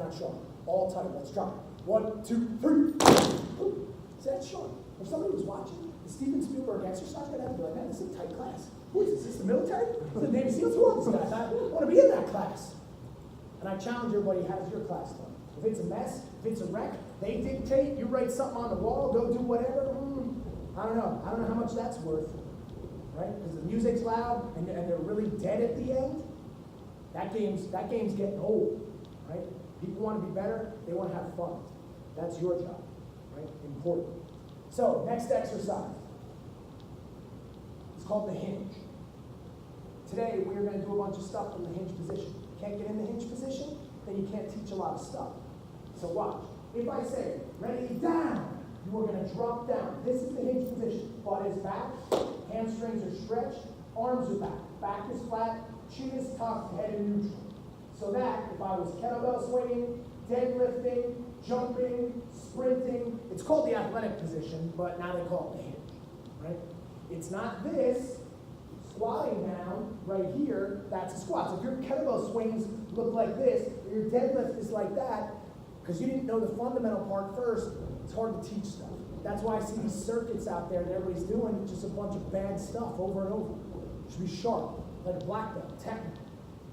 down sharp. All tight. Let's try. 1, 2, 3. Ooh, see, that's sharp. If somebody was watching the Steven Spielberg exercise, they'd have to be like, man, this is a tight class. Who is this? Is this the military? Is this the Navy SEALs? Who are these guys? I want to be in that class. And I challenge everybody, how's your class done? If it's a mess, if it's a wreck, they dictate, you write something on the wall, go do whatever. I don't know. I don't know how much that's worth, right? Because the music's loud and they're really dead at the end. That game's getting old, right? People want to be better. They want to have fun. That's your job, right? Important. So, next exercise. It's called the hinge. Today, we're going to do a bunch of stuff from the hinge position. Can't get in the hinge position, then you can't teach a lot of stuff. So watch. If I say, ready, down, you are going to drop down. This is the hinge position. Butt is back, hamstrings are stretched, arms are back. Back is flat, chin is tucked, head in neutral. So that, if I was kettlebell swinging, deadlifting, jumping, sprinting, it's called the athletic position, but now they call it the hinge, right? It's not this. Squatting down right here, that's a squat. So if your kettlebell swings look like this, or your deadlift is like that, because you didn't know the fundamental part first, it's hard to teach stuff. That's why I see these circuits out there that everybody's doing, just a bunch of bad stuff over and over. It should be sharp, like a black belt, technical,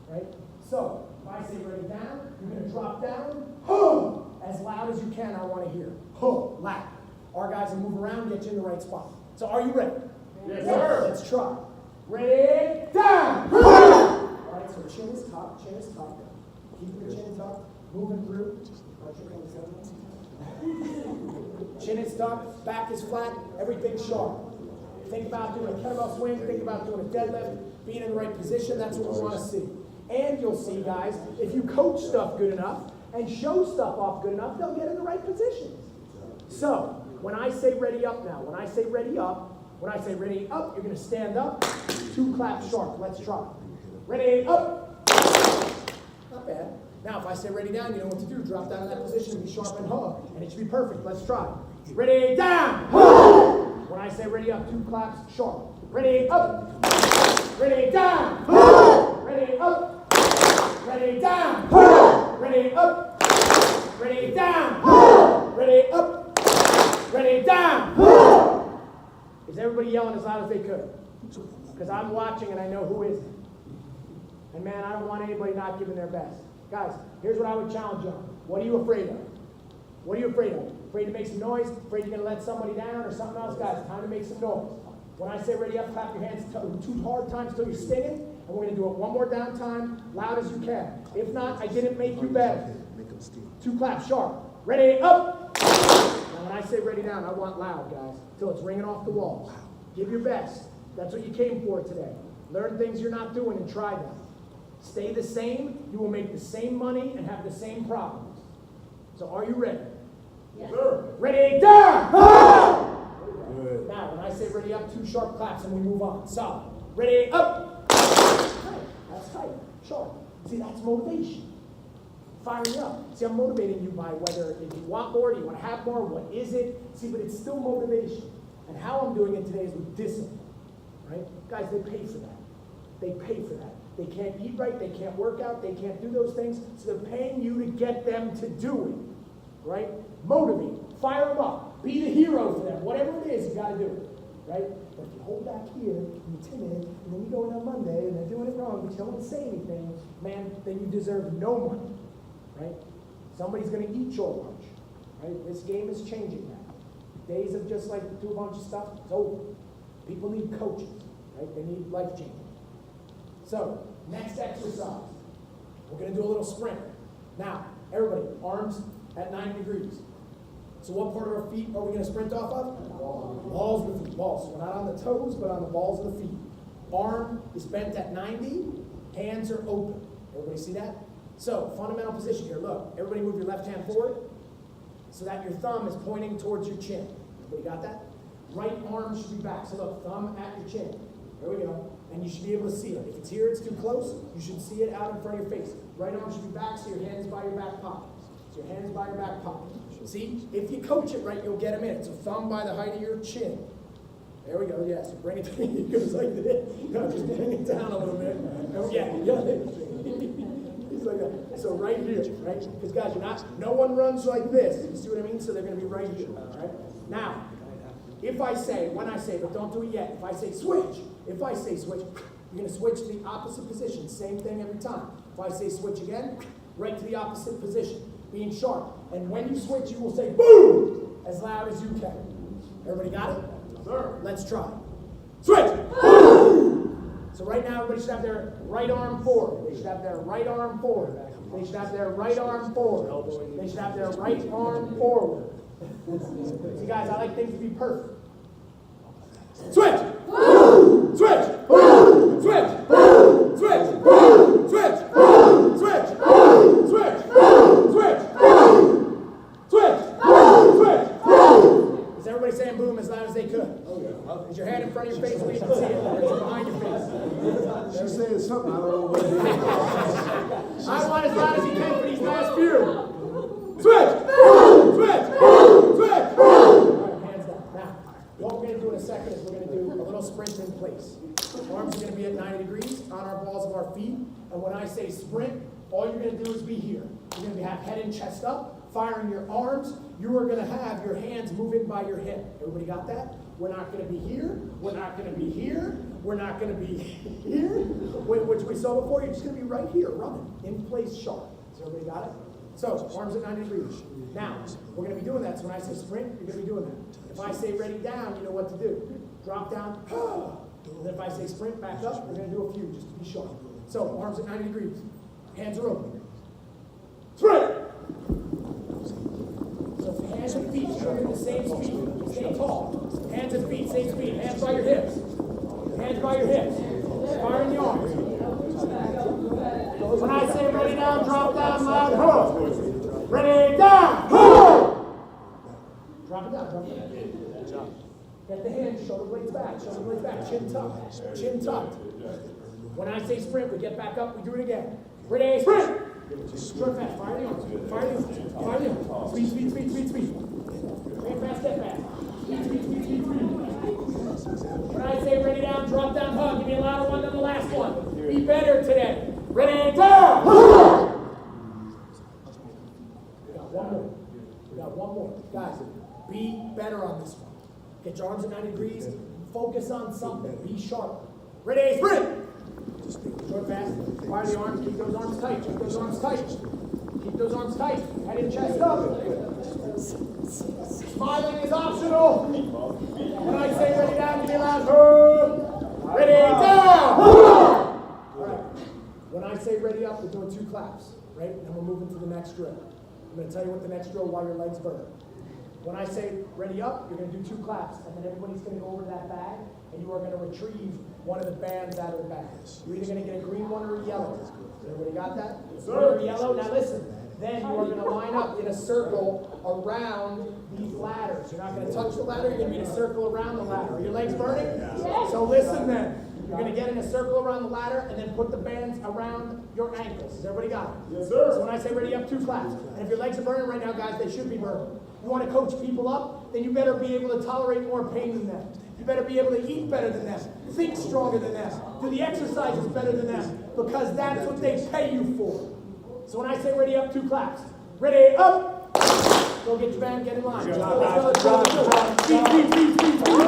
right? So, if I say ready down, you're going to drop down, as loud as you can, I want to hear. Loud. Our guys will move around, get you in the right spot. So, are you ready? Yes, sir. Let's try. Ready, down! All right, so chin is tucked, Keeping the chin tucked, moving through. Chin is tucked, back is flat, everything's sharp. Think about doing a kettlebell swing, think about doing a deadlift, being in the right position, that's what we want to see. And you'll see, guys, if you coach stuff good enough and show stuff off good enough, they'll get in the right positions. So, when I say ready up now, when I say ready up, you're going to stand up, 2 claps sharp. Let's try. Ready, up. Not bad. Now, if I say ready down, you know what to do. Drop down in that position, be sharp and hug. And it should be perfect. Let's try. Ready, down. When I say ready up, 2 claps sharp. Ready, up. Ready, down. Ready, up. Ready, down. Ready, up. Ready, down. Ready, up. Ready, down. Is everybody yelling as loud as they could? Because I'm watching and I know who isn't. And man, I don't want anybody not giving their best. Guys, here's what I would challenge you on. What are you afraid of? What are you afraid of? Afraid to make some noise? Afraid you're going to let somebody down or something else? Guys, time to make some noise. When I say ready up, clap your hands 2 hard times till you're stinging. And we're going to do it one more down time, loud as you can. If not, I didn't make you better. 2 claps sharp. Ready up. Now when I say ready down, I want loud, guys, till it's ringing off the walls. Give your best. That's what you came for today. Learn things you're not doing and try them. Stay the same, you will make the same money and have the same problems. So are you ready? Yes, sir. Ready, down! Good. Now, when I say ready up, 2 sharp claps and we move on. Solid. Ready, up! That's tight. Sharp. See, that's motivation. Firing you up. See, I'm motivating you by whether if you want more, do you want to have more, what is it? See, but it's still motivation. And how I'm doing it today is with discipline. Right? Guys, they pay for that. They pay for that. They can't eat right, they can't work out, they can't do those things, so they're paying you to get them to do it. Right? Motivate, fire them up, be the hero for them. Whatever it is, you got to do it. Right? But if you hold back here, and you're timid, and then you go in on Monday, and they're doing it wrong, but you don't want to say anything, man, then you deserve no money. Right? Somebody's going to eat your lunch. Right? This game is changing now. Days of just like do a bunch of stuff, it's over. People need coaches. Right? They need life changing. So, next exercise. We're going to do a little sprint. Now, everybody, arms at 90 degrees. So what part of our feet are we going to sprint off of? Balls of the feet. Balls. So we're not on the toes, but on the balls of the feet. Arm is bent at 90. Hands are open. Everybody see that? So, fundamental position here. Look, everybody move your left hand forward so that your thumb is pointing towards your chin. Everybody got that? Right arm should be back. So look, thumb at your chin. There we go. And you should be able to see it. If it's here, it's too close. You should see it out in front of your face. Right arm should be back, so your hand is by your back pocket. So your hand is by your back pocket. See, if you coach it right, you'll get them in it. So thumb by the height of your chin. There we go. Yes, so bring it down. It goes like this. No, just bring it down a little bit. Oh, yeah. He's like that. So right here, right? Because guys, no one runs like this. You see what I mean? So they're going to be right here, all right? Now, when I say, but don't do it yet. If I say switch, you're going to switch to the opposite position. Same thing every time. If I say switch again, right to the opposite position, being sharp. And when you switch, you will say boom as loud as you can. Everybody got it? Sir. Let's try. Switch! Boom! So right now, everybody should have their right arm forward. They should have their right arm forward. They should have their right arm forward. They should have their right arm forward. See, guys, I like things to be perfect. Switch! Switch! Switch! Switch! Switch! Switch! Switch! Switch! Switch! Switch! Is everybody saying boom as loud as they could? Is your hand in front of your face so you can see it? Or is it behind your face? She's saying something, I don't know what it is. I want as loud as you can for these last few. Switch! Switch! Switch! All right, hands down. Now, what we're going to do in a second is we're going to do a little sprint in place. Arms are going to be at 90 degrees on our balls of our feet. And when I say sprint, all you're going to do is be here. You're going to have head and chest up, firing your arms. You are going to have your hands moving by your hip. Everybody got that? We're not going to be here. We're not going to be here. We're not going to be here, which we saw before. You're just going to be right here, running, in place, sharp. So everybody got it? So, arms at 90 degrees. Now, we're going to be doing that. So when I say sprint, you're going to be doing that. If I say ready down, you know what to do. Drop down. And then if I say sprint, back up, we're going to do a few just to be sharp. So, arms at 90 degrees. Hands are open. Sprint! So hands and feet should be the same speed. Stay tall. Hands and feet, same speed. Hands by your hips. Hands by your hips. Firing the arms. When I say ready down, drop down, loud, hook. Ready down, hook. Drop it down, drop it down. Get the hands, shoulder blades back, chin tucked, chin tucked. When I say sprint, we get back up, we do it again. Ready, sprint! Short fast, fire the arms, fire the arms, fire the arms. Speed, speed, speed, speed, speed. Stay fast, step fast. Speed, speed, speed, speed, speed. When I say ready down, drop down, hug. Give me a louder one than the last one. Be better today. Ready, down! We got one more. We got one more. Guys, be better on this one. Get your arms at 90 degrees. Focus on something. Be sharp. Ready, sprint! Short fast. Fire the arms. Keep those arms tight. Keep those arms tight. Keep those arms tight. Head and chest up. Smiling is optional. When I say ready down, give me a loud hurrah. Ready down. All right. When I say ready up, we're doing 2 claps, right? And then we're moving to the next drill. I'm going to tell you what the next drill while your legs burn. When I say ready up, you're going to do 2 claps, and then everybody's going to go over to that bag, and you are going to retrieve one of the bands out of the bag. You're either going to get a green one or a yellow. Everybody got that? Yes, sir. Yellow. Now listen. Then you are going to line up in a circle around these ladders. You're not going to touch the ladder. You're going to be in a circle around the ladder. Are your legs burning? Yes. So listen then. You're going to get in a circle around the ladder and then put the bands around your ankles. Has everybody got it? Yes, sir. So when I say ready up, 2 claps. And if your legs are burning right now, guys, they should be burning. You want to coach people up, then you better be able to tolerate more pain than them. You better be able to eat better than them, think stronger than them, do the exercises better than them, because that's what they pay you for. So when I say ready up, 2 claps. Ready up! Go get your band, get in line. Speed, speed, speed, speed, speed.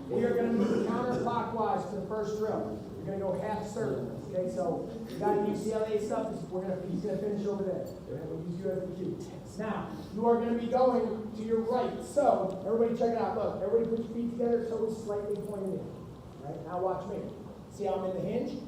we are going to move counterclockwise to the first drill. We're going to go half circle. Okay, so you got UCLA stuff. He's going to finish over there. We'll use you as the cue. Now, you are going to be going to your right. So, everybody check it out. Look, everybody put your feet together, toes slightly pointed in. All right, now watch me. See how I'm in the hinge?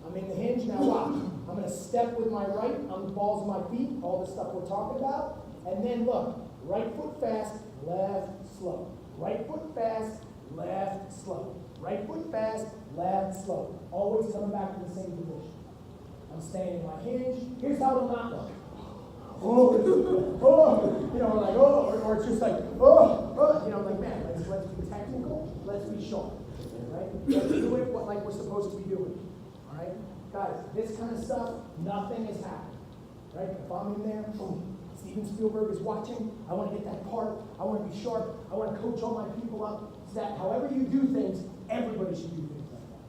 I'm in the hinge. Now watch. I'm going to step with my right on the balls of my feet, all the stuff we're talking about. And then look, right foot fast, left slow. Right foot fast, left slow. Right foot fast, left slow. Always coming back to the same position. I'm staying in my hinge. Here's how it'll not look. Oh, you know, like, or it's just like, you know, like, man, let's be technical, let's be sharp, right? Let's do it like we're supposed to be doing, all right? Guys, this kind of stuff, nothing has happened, right? If I'm in there, boom, Steven Spielberg is watching, I want to get that part, I want to be sharp, I want to coach all my people up, so that however you do things, everybody should do things like that,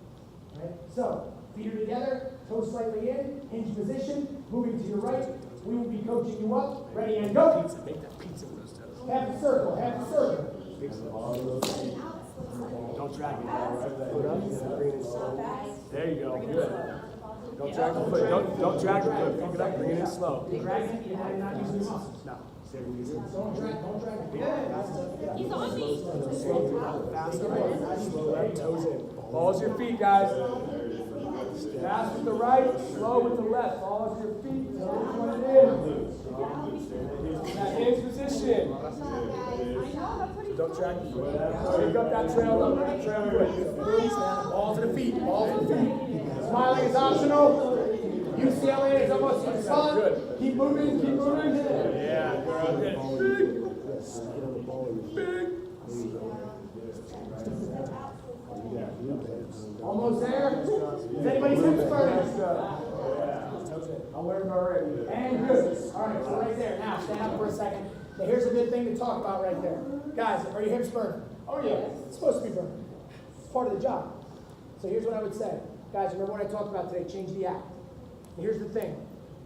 right? So, feet are together, toes slightly in, hinge position, moving to your right. We will be coaching you up. Ready and go. Pizza. Make that pizza with those toes. Half a circle. Half a circle. Don't drag it. Put up. There you go. Good. Don't drag the foot. Don't drag the foot. Pick it up. Bring it in slow. Drag it. You're not using the muscles. No. Don't drag it. Yeah. He's on me. Slow that toes in. Balls your feet, guys. Fast with the right, slow with the left. Balls your feet. Toes pointed in. That hinge position. Don't drag the foot. Pick up that trail up. Trail quick. Balls to the feet. Balls to the feet. Smiling is optional. UCLA is almost fun. Good. Keep moving. Keep moving. Yeah, girl. Big. Almost there. Is anybody's hips burning? I'll wear them already. And good. All right, so right there. Now, stand up for a second. Now, here's a good thing to talk about right there. Guys, are your hips burning? Oh, yeah. It's supposed to be burning. It's part of the job. So here's what I would say. Guys, remember what I talked about today? Change the act. And here's the thing.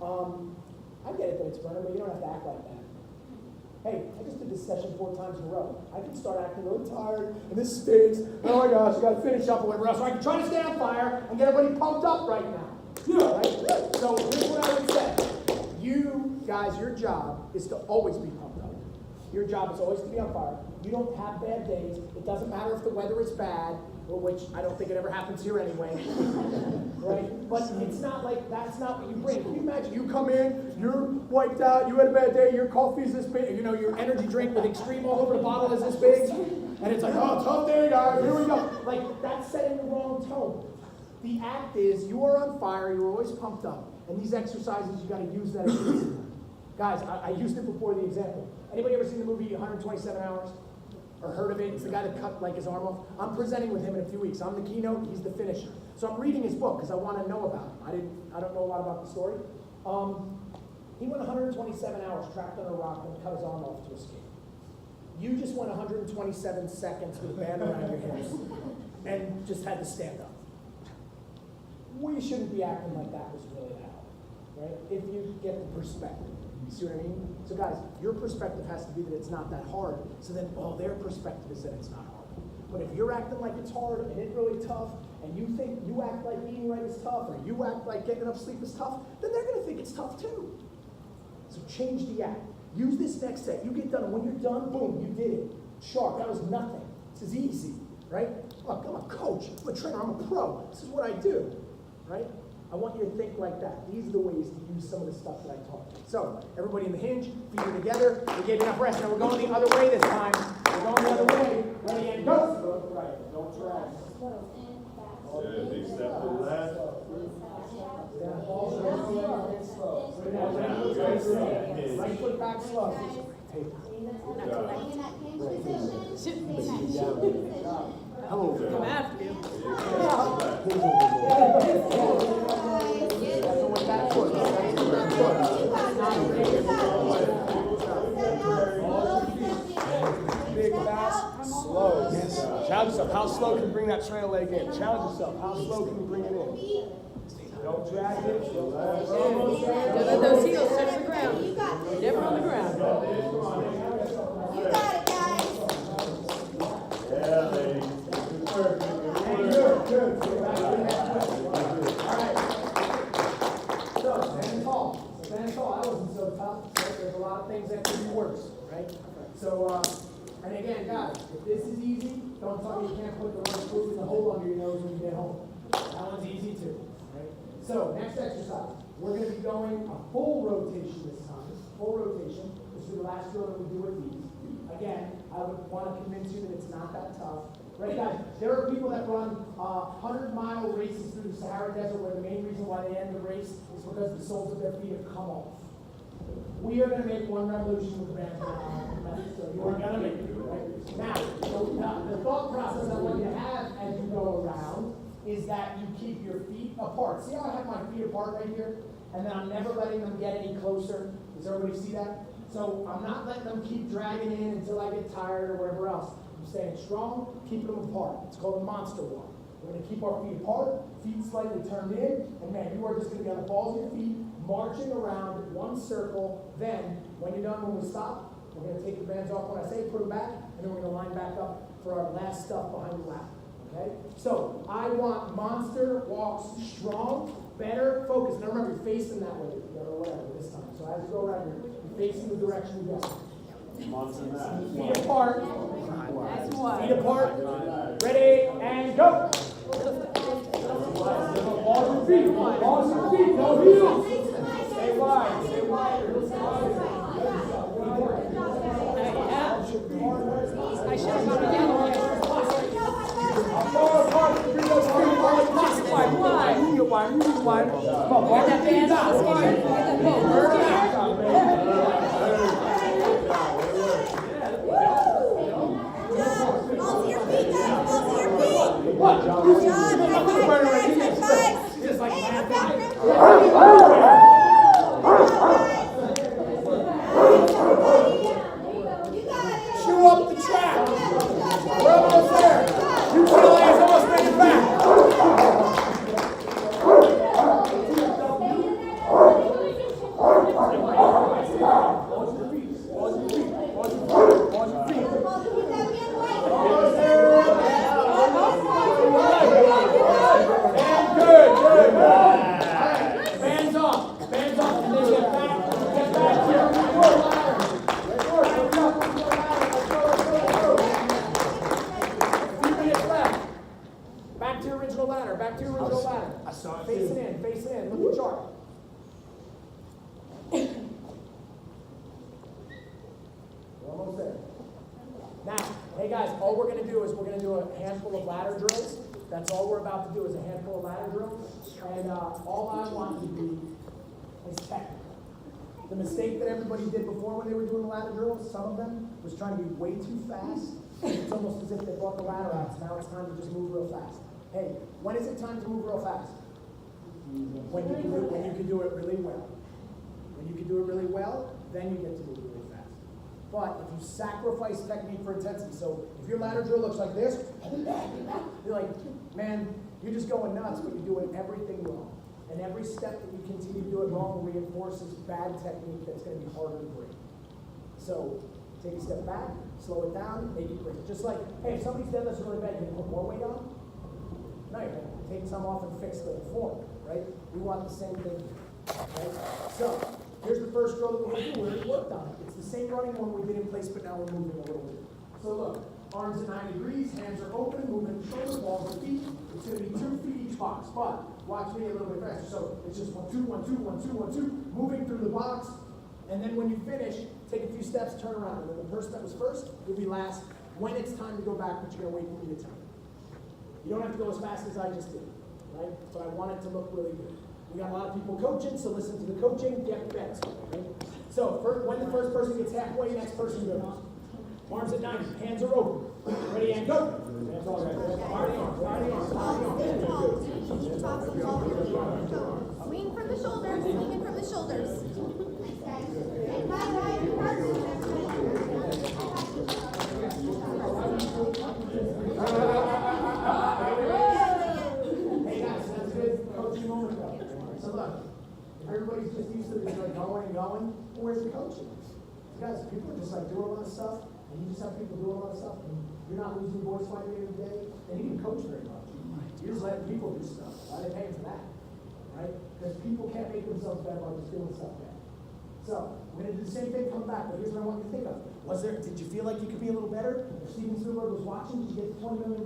I get it that it's burning, but you don't have to act like that. Hey, I just did this session 4 times in a row. I can start acting really tired, and this stinks. Oh my gosh, I got to finish up or whatever else. So I can try to stay on fire and get everybody pumped up right now. Yeah. Right? So here's what I would say. You guys, your job is to always be pumped up. Your job is always to be on fire. You don't have bad days. It doesn't matter if the weather is bad, which I don't think it ever happens here anyway. Right? But it's not like that's not what you bring. Can you imagine you come in, you're wiped out, you had a bad day, your coffee's this big, you know, your energy drink with Extreme all over the bottle is this big, and it's like, oh, tough day, guys, here we go. Like, that's setting the wrong tone. The act is you are on fire, you're always pumped up, and these exercises, you got to use that as guys, I used it before the example. Anybody ever seen the movie 127 Hours? Or heard of it? It's the guy that cut like his arm off. I'm presenting with him in a few weeks. I'm the keynote, he's the finisher. So I'm reading his book because I want to know about him. I don't know a lot about the story. He went 127 hours trapped on a rock and cut his arm off to escape. You just went 127 seconds with a band around your hips and just had to stand up. We shouldn't be acting like that was really that hard, right? If you get the perspective. You see what I mean? So guys, your perspective has to be that it's not that hard. So then, their perspective is that it's not hard. But if you're acting like it's hard and it's really tough, and you think you act like eating right is tough, or you act like getting enough sleep is tough, then they're going to think it's tough too. So change the act. Use this next set. You get done, and when you're done, boom, you did it. Sharp. That was nothing. This is easy, right? Look, I'm a coach. I'm a trainer. I'm a pro. This is what I do, right? I want you to think like that. These are the ways to use some of the stuff that I taught you. So, everybody in the hinge, feet are together. We gave you enough rest. Now we're going the other way this time. We're going the other way. Ready and go. Right. Don't drag. Yeah, big step to the left. Right foot back slow. Hello. Come after you. Big, fast, slow. Yes. Challenge yourself. How slow can you bring that trail leg in? Challenge yourself. How slow can you bring it in? Don't drag it. Don't let those heels touch the ground. Never on the ground. You got it, guys. Yeah, lady. there's a lot of things that could be worse, right? So, and again, guys, if this is easy, don't tell me you can't put the right food in the hole under your nose when you get home. That one's easy too, right? So, next exercise. We're going to be going a full rotation this time. Full rotation. This is the last drill that we do with these. Again, I would want to convince you that it's not that tough. Right, guys? There are people that run 100-mile races through the Sahara Desert where the main reason why they end the race is because the soles of their feet have come off. We are going to make one revolution with the band. So you are going to make it, right? Now, the thought process I want you to have as you go around is that you keep your feet apart. See how I have my feet apart right here? And then I'm never letting them get any closer. Does everybody see that? So I'm not letting them keep dragging in until I get tired or whatever else. I'm staying strong, keeping them apart. It's called a monster walk. We're going to keep our feet apart, feet slightly turned in, and man, you are just going to be on the balls of your feet, marching around one circle. Then, when you're done, when we stop, we're going to take the bands off when I say put them back, and then we're going to line back up for our last stuff behind the lap. Okay? So, I want monster walks strong, better, focused. Now remember, you're facing that way, or whatever this time. So as you go around here, you're facing the direction you go. Monster mass. Feet apart. That's one. Feet apart. Ready, and go. Balls your feet. Balls your feet. No heels. Stay wide. Stay wider. I should have gone together. Chew up the track. We're almost there. You realize almost made it back. Face it in, look at the chart. We're almost there. Now, hey guys, all we're going to do is we're going to do a handful of ladder drills. That's all we're about to do is a handful of ladder drills. And all I want you to do is technical. The mistake that everybody did before when they were doing the ladder drills, some of them, was trying to be way too fast. It's almost as if they brought the ladder out. So now it's time to just move real fast. Hey, when is it time to move real fast? When you can do it really well. When you can do it really well, then you get to move really fast. But if you sacrifice technique for intensity, so if your ladder drill looks like this, you're like, man, you're just going nuts, but you're doing everything wrong. And every step that you continue to do it wrong reinforces bad technique that's going to be harder to break. So take a step back, slow it down, make it great. Just like, hey, if somebody's deadlift's really bad, you can put more weight on? No, you're going to take some off and fix the form, right? We want the same thing, right? So, here's the first drill that we're going to do. We already worked on it. It's the same running one we did in place, but now we're moving a little bit. So look, arms at 90 degrees, hands are open, moving shoulder, balls and feet. It's going to be 2 feet each box, but watch me a little bit faster. So, it's just 1, 2, 1, 2, 1, 2, 1, 2, moving through the box. And then when you finish, take a few steps, turn around. And then the person that was first will be last. When it's time to go back, but you're going to wait for me to tell you. You don't have to go as fast as I just did, right? But I want it to look really good. We got a lot of people coaching, so listen to the coaching, get bets. Okay? So when the first person gets halfway, next person goes. Arms at 90, hands are open. Ready and go. That's all right. Party on, party on, party on. Swing from the shoulders, swinging from the shoulders. Hey guys, that's a good coaching moment though. So look, everybody's just used to this like going and going. Where's the coaching? Guys, people are just like doing a lot of stuff, and you just have people doing a lot of stuff, and you're not losing voice by the end of the day, and you can coach very much. You're just letting people do stuff. Why are they paying for that? Right? Because people can't make themselves better by just doing stuff better. So, we're gonna do the same thing coming back, but here's what I want you to think of. Did you feel like you could be a little better? If Steven Spielberg was watching, did you get $20 million?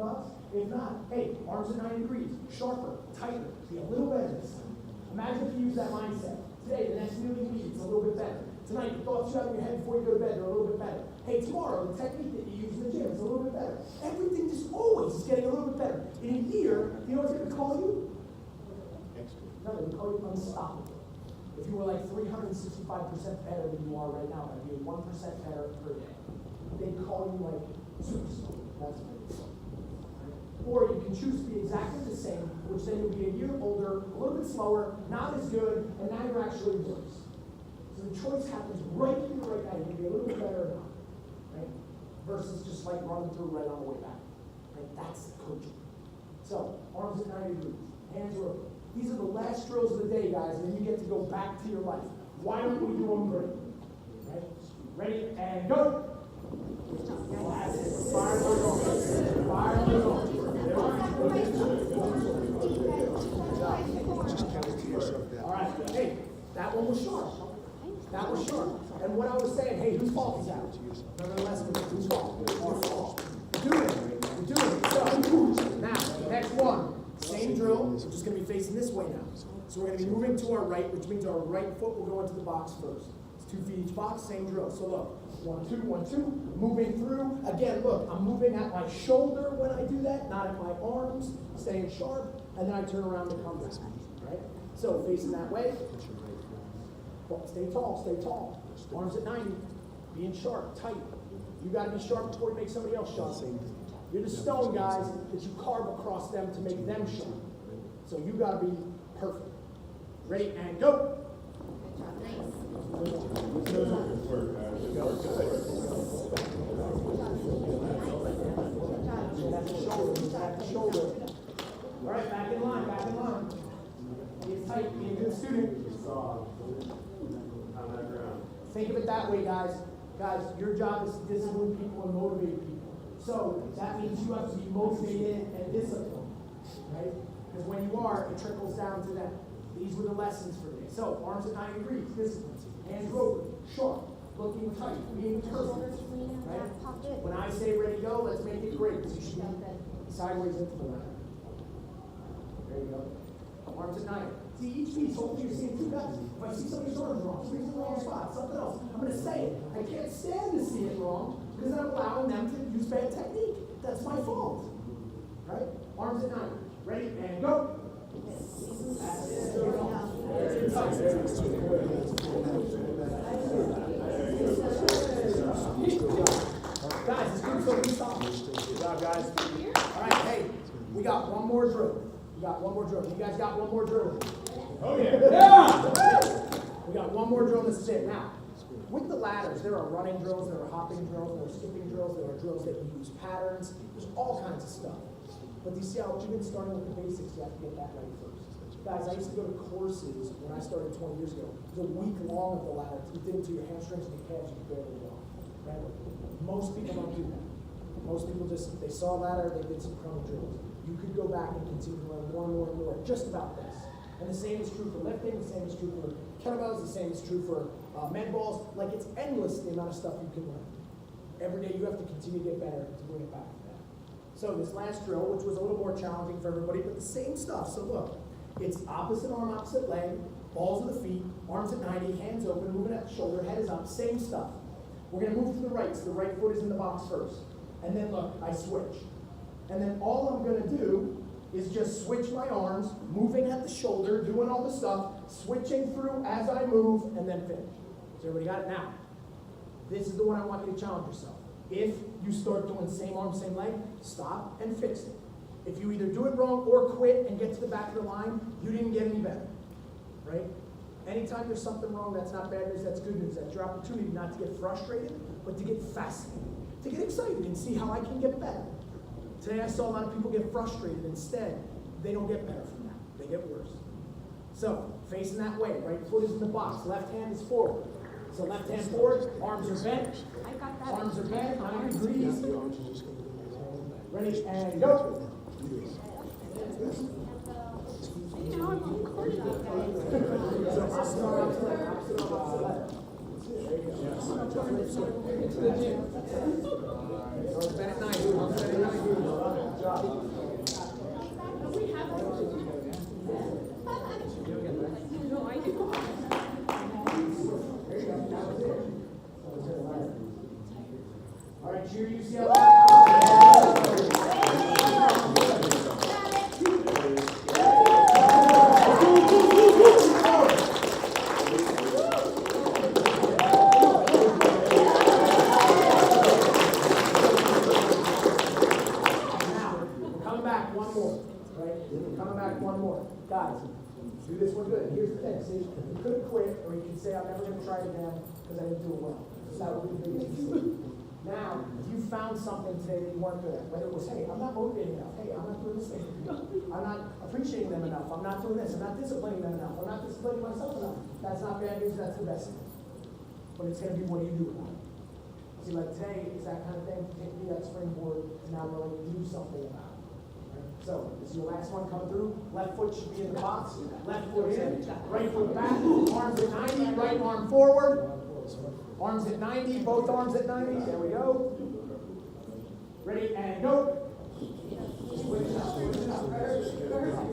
If not, hey, arms at 90 degrees, sharper, tighter, be a little better this time. Imagine if you use that mindset. Today, the next meal you eat, it's a little bit better. Tonight, the thoughts you have in your head before you go to bed are a little bit better. Hey, tomorrow, the technique that you use in the gym is a little bit better. Everything just always is getting a little bit better. In a year, you know what it's going to call you? No, they would call you unstoppable. If you were like 365% better than you are right now, that'd be 1% better per day. They'd call you like superstar. That's what it is. Or you can choose to be exactly the same, which then you'll be a year older, a little bit slower, not as good, and now you're actually worse. So the choice happens right here, right now. You can be a little bit better or not, right? Versus just like running through right on the way back. Right? That's coaching. So, arms at 90 degrees, hands are open. These are the last drills of the day, guys, and then you get to go back to your life. Why don't we do them great? Right? Ready, and go! That's it. Fire those on. Fire those on. All right, hey, that one was short. That was short. And what I was saying, hey, whose fault is that? Nonetheless, whose fault? Our fault. We're doing it. We're doing it. So, now, next one. Same drill, we're just going to be facing this way now. So we're going to be moving to our right, which means our right foot will go into the box first. It's 2 feet each box, same drill. So look, 1, 2, 1, 2, moving through. Again, look, I'm moving at my shoulder when I do that, not at my arms, staying sharp, and then I turn around and come back, right? So facing that way. Well, stay tall, stay tall. Arms at 90, being sharp, tight. You got to be sharp before you make somebody else sharp. You're the stone guys that you carve across them to make them sharp. So you got to be perfect. Ready, and go. That's the shoulder. All right, back in line, back in line. Be tight, be a good student. Think of it that way, guys. Guys, your job is to discipline people and motivate people. So that means you have to be motivated and disciplined, right? Because when you are, it trickles down to them. These were the lessons for today. So arms at 90 degrees, discipline. Hands open, sharp, looking tight, being perfect, right? When I say ready, go, let's make it great. So you should be sideways into the ladder. There you go. Arms at 90. See, each piece, hopefully you're seeing 2 guys. If I see somebody's arms wrong, somebody's in the wrong spot, something else, I'm going to say it. I can't stand to see it wrong because I'm allowing them to use bad technique. That's my fault. Right? Arms at 90. Ready, and go. That's it. There we go. Guys, it's good so we stop. Good job, guys. All right, hey, we got one more drill. We got one more drill. You guys got one more drill? Oh, yeah. Yeah! We got one more drill, and this is it. Now, with the ladders, there are running drills, there are hopping drills, there are skipping drills, there are drills that use patterns. There's all kinds of stuff. But you see how even starting with the basics, you have to get that right first. Guys, I used to go to courses when I started 20 years ago. It was a week long of the ladder. You did it to your hamstrings and your calves, you could barely walk. Right? Most people don't do that. Most people just, they saw a ladder, they did some crummy drills. You could go back and continue to learn more and more and more just about this. And the same is true for lifting, the same is true for kettlebells, the same is true for med balls. Like, it's endless the amount of stuff you can learn. Every day you have to continue to get better to bring it back to that. So this last drill, which was a little more challenging for everybody, but the same stuff. So look, it's opposite arm, opposite leg, balls of the feet, arms at 90, hands open, moving at the shoulder, head is up, same stuff. We're going to move to the right, so the right foot is in the box first. And then look, I switch. And then all I'm going to do is just switch my arms, moving at the shoulder, doing all the stuff, switching through as I move, and then finish. So everybody got it? Now, this is the one I want you to challenge yourself. If you start doing same arm, same leg, stop and fix it. If you either do it wrong or quit and get to the back of the line, you didn't get any better, right? Anytime there's something wrong, that's not bad news, that's good news. That's your opportunity not to get frustrated, but to get fascinated, to get excited and see how I can get better. Today I saw a lot of people get frustrated. Instead, they don't get better from that. They get worse. So, facing that way, right foot is in the box, left hand is forward. So left hand forward, arms are bent. Arms are bent, 90 degrees. Ready, and go. So opposite arm, opposite leg, opposite arm, opposite leg. All right, cheer UCLA. Guys, do this one good. Here's the thing. See, you could have quit, or you can say, I'm never going to try it again because I didn't do it well. So that would be the biggest mistake. Now, if you found something today that you weren't good at, whether it was, hey, I'm not motivating enough. Hey, I'm not doing this thing. I'm not appreciating them enough. I'm not doing this. I'm not disciplining them enough. I'm not disciplining myself enough. That's not bad news. That's the best news. But it's going to be, what do you do about it? See, like today is that kind of thing. Take me that springboard to now really do something about it. So, this is your last one coming through. Left foot should be in the box. Left foot in. Right foot back. Arms at 90. Right arm forward. Arms at 90. Both arms at 90. There we go. Ready and go. Switch it up. Switch it up.